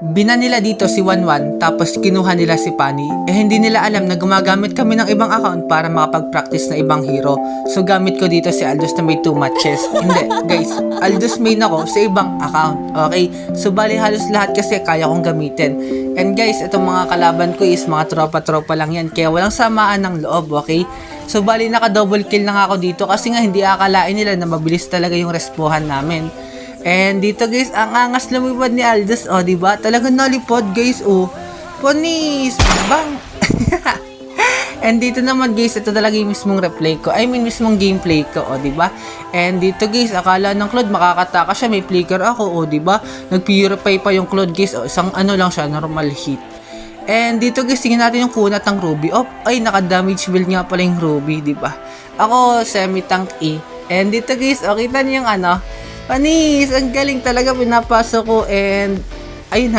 Bina nila dito si Wanwan tapos kinuha nila si Pani. Hindi nila alam na gumagamit kami ng ibang account para makapag-practice na ibang hero. So gamit ko dito si Aldous na may 2 matches. Hindi guys, Aldous main ako sa ibang account. Okay, so bali halos lahat kasi kaya kong gamitin. And guys, itong mga kalaban ko is mga tropa-tropa lang yan, kaya walang samaan ng loob. Okay, so bali naka double kill na nga ako dito kasi nga hindi akalain nila na mabilis talaga yung respohan namin. And dito guys, ang angas lumipad ni Aldous, oh, diba? Talagang nalipad guys, oh. Panis! Bang! And dito naman guys, ito talaga yung mismong replay ko. I mean, mismong gameplay ko, oh, diba? And dito guys, akala ng Claude makakataka siya, may flicker ako, oh, diba? Nag-purify pa yung Claude guys, oh, isang ano lang siya, normal hit. And dito guys, tingnan natin yung kunat ng Ruby. Oh, ay, naka-damage build nga pala yung Ruby, diba? Ako, semi-tank E. And dito guys, oh, kita niyo yung ano, panis, ang galing talaga, pinapasok ko and ayun